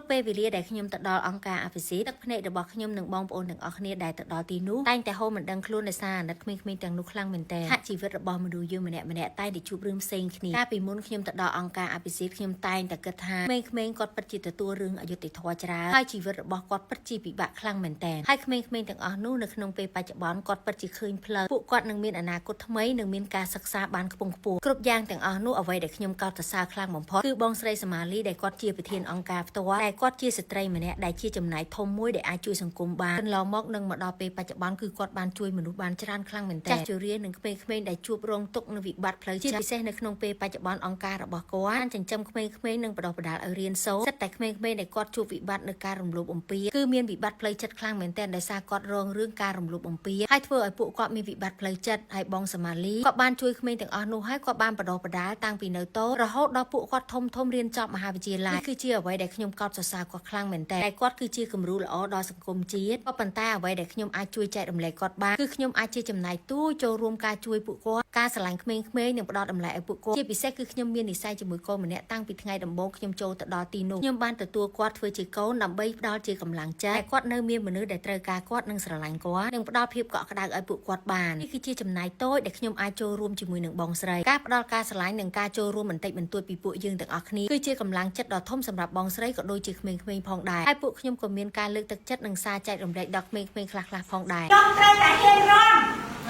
ពេលវេលាដែលខ្ញុំទៅដល់អង្គការអភិសិទ្ធទឹកភ្នែករបស់ខ្ញុំនិងបងប្អូនទាំងអស់គ្នាដែលទៅដល់ទីនោះតែងតែហូរមិនដឹងខ្លួនដោយសារអាណិតក្មេងៗទាំងនោះខ្លាំងមែនទែនហាក់ជីវិតរបស់មនុស្សយើងម្នាក់ៗតែងតែជួបរឿងផ្សេងគ្នាកាលពីមុនខ្ញុំទៅដល់អង្គការអភិសិទ្ធខ្ញុំតែងតែគិតថាក្មេងៗគាត់ពិតជាទទួលរឿងអយុត្តិធម៌ច្រើនហើយជីវិតរបស់គាត់ពិតជាពិបាកខ្លាំងមែនទែនហើយក្មេងៗទាំងអស់នោះនៅក្នុងពេលបច្ចុប្បន្នគាត់ពិតជាឃើញផ្លូវពួកគាត់នឹងមានអនាគតថ្មីនិងមានការសិក្សាបានខ្ពង់ខ្ពស់គ្រប់យ៉ាងទាំងអស់នោះអ្វីដែលខ្ញុំកោតសរសើរខ្លាំងបំផុតគឺបងស្រីសមាលីដែលគាត់ជាប្រធានអង្គការផ្ទាល់តែគាត់ជាស្ត្រីម្នាក់ដែលជាចំណាយធំមួយដែលអាចជួយសង្គមបានកន្លងមកនឹងមកដល់ពេលបច្ចុប្បន្នគឺគាត់បានជួយមនុស្សបានច្រើនខ្លាំងមែនទែនចាស់ជរានិងក្មេងៗដែលជួបរងទុក្ខនិងវិបត្តិផ្លូវចិត្តពិសេសនៅក្នុងពេលបច្ចុប្បន្នអង្គការរបស់គាត់បានចិញ្ចឹមក្មេងៗនិងបណ្ដុះបណ្ដាលឲ្យរៀនសូត្រសិតតែក្មេងៗដែលគាត់ជួបវិបត្តិនៅការរំលោភបំពានគឺមានវិបត្តិផ្លូវចិត្តខ្លាំងមែនទែនដោយសារគាត់រងរឿងការរំលោភបំពានហើយធ្វើឲ្យពួកគាត់មានវិបត្តិផ្លូវចិត្តហើយបងសមាលីគាត់បានជួយក្មេងទាំងអស់នោះហើយគាត់បានបណ្ដុះបណ្ដាលតាំងពីនៅតូចរហូតដល់ពួកគាត់ធំរៀនចប់មហាវិទ្យាល័យគឺជាអ្វីដែលខ្ញុំកោតសរសើរគាត់ខ្លាំងមែនទែនតែគាត់គឺជាគំរូល្អដល់សង្គមជាតិក៏ប៉ុន្តែអ្វីដែលខ្ញុំអាចជួយចែករំលែកគាត់បានគឺខ្ញុំអាចជាចំណាយទូចូលរួមការជួយពួកគាត់ការស្រឡាញ់ក្មេងៗនិងផ្ដល់តម្លៃឲ្យពួកគាត់ជាពិសេសគឺខ្ញុំមាននិស្ស័យជាមួយកូនម្នាក់តាំងពីថ្ងៃដំបូងខ្ញុំចូលទៅដល់ទីនោះខ្ញុំបានទទួលគាត់ធ្វើជាកូនដើម្បីផ្ដល់ជាកម្លាំងចិត្តតែគាត់នៅមានមនុស្សដែលត្រូវការគាត់និងស្រឡាញ់គាត់និងផ្ដល់ភាពកក់ក្ដៅឲ្យពួកគាត់បាននេះគឺជាចំណាយតូចដែលខ្ញុំអាចចូលរួមជាមួយនឹងបងស្រីការផ្ដល់ការស្រឡាញ់និងការចូលរួមបន្តិចបន្តួចពីពួកយើងទាំងអស់គ្នាគឺជាកម្លាំងចិត្តដ៏ធំសម្រាប់បងស្រីក៏ដូចជាក្មេងៗផងដែរហើយពួកខ្ញុំក៏មានការលើកទឹកចិត្តនិងសារចែករំលែកដល់ក្មេងៗខ្លះៗផងដែរចង់ត្រូវតែហ៊ានរំ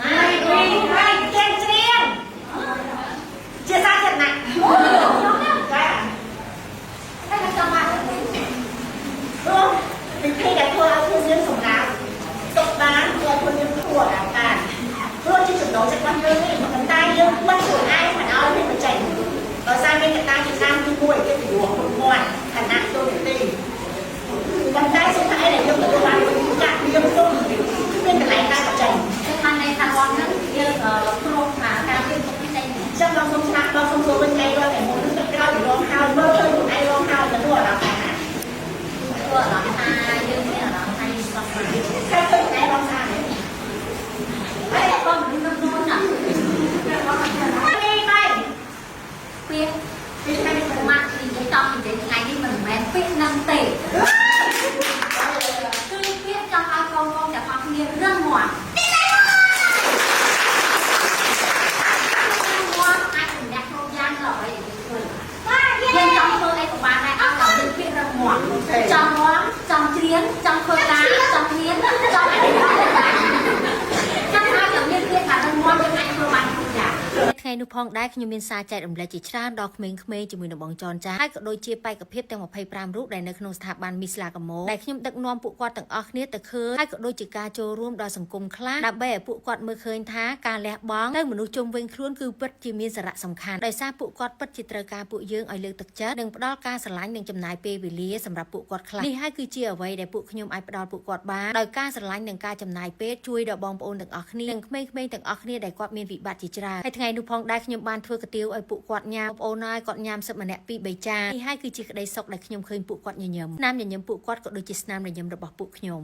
ហើយហ៊ានច្រៀងជាសាធារណៈចាតែខ្ញុំមកព្រោះវិធីដែលធ្វើឲ្យខ្លួនយើងសម្រាប់ទុកបានគឺខ្លួនយើងធ្វើដល់ការព្រោះជាចំណូលចិត្តរបស់យើងនេះប៉ុន្តែយើងមិនខ្លួនឯងមិនឲ្យវាចេញដោយសារមានកត្តាជាច្រើនគឺមួយគេពីរោះមួយឋានៈទូទៅទីប៉ុន្តែសុខភាពដែលយើងទទួលបានចាក់យើងទុកមានកន្លែងតែចេញថានៃថាបងហ្នឹងយើងព្រមថាការពីទុកចេញចឹងបងសុំឆ្លាក់បងសុំចូលវិញឯងរកតែមួយទឹកក្រោយរងហើយមើលឃើញខ្លួនឯងរងហើយទៅអារម្មណ៍ថាធ្វើអារម្មណ៍ថាយើងមានអារម្មណ៍ថាយើងស្បស្បាយតែឃើញឯងរងស្អាតហើយបងមិនដឹងខ្លួនណានេះបាយពីថ្ងៃនេះមិនមកនិយាយតនិយាយថ្ងៃនេះមិនមែនពាក្យនឹងទេគឺពាក្យចង់ឲ្យកូនៗទាំងអស់គ្នារឹងមាំអាចសម្រាប់គ្រប់យ៉ាងទៅអ្វីដែលយើងធ្វើយើងចង់ធ្វើអីក៏បានដែរអត់តែយើងពាក្យរឹងមាំចង់មាំចង់ច្រៀងចង់ធ្វើការចង់ហ៊ានចង់អីក៏បានចាំថាយើងមានពាក្យថារឹងមាំយើងអាចធ្វើបានគ្រប់យ៉ាងថ្ងៃនោះផងដែរខ្ញុំមានសារចែករំលែកជាច្រើនដល់ក្មេងៗជាមួយនឹងបងចនចាហើយក៏ដូចជាបេក្ខភាពទាំង25រូបដែលនៅក្នុងស្ថាប័នមីស្លាកម៉ូដែលខ្ញុំដឹកនាំពួកគាត់ទាំងអស់គ្នាទៅឃើញហើយក៏ដូចជាការចូលរួមដល់សង្គមខ្លះដើម្បីឲ្យពួកគាត់មើលឃើញថាការលះបង់ទៅមនុស្សជុំវិញខ្លួនគឺពិតជាមានសារៈសំខាន់ដោយសារពួកគាត់ពិតជាត្រូវការពួកយើងឲ្យលើកទឹកចិត្តនិងផ្ដល់ការស្រឡាញ់និងចំណាយពេលវេលាសម្រាប់ពួកគាត់ខ្លះនេះហើយគឺជាអ្វីដែលពួកខ្ញុំអាចផ្ដល់ពួកគាត់បានដោយការស្រឡាញ់និងការចំណាយពេលជួយដល់បងប្អូនទាំងអស់គ្នានិងក្មេងៗទាំងអស់គ្នាដែលគាត់មានវិបត្តិជាច្រើនហើយថ្ងៃនោះផងដែរខ្ញុំបានធ្វើកាទៀវឲ្យពួកគាត់ញ៉ាំបងប្អូនហើយគាត់ញ៉ាំសិតម្នាក់2 3ចាននេះហើយគឺជាក្តីសុខដែលខ្ញុំឃើញពួកគាត់ញញឹមស្នាមញញឹមពួកគាត់ក៏ដូចជាស្នាមញញឹមរបស់ពួកខ្ញុំ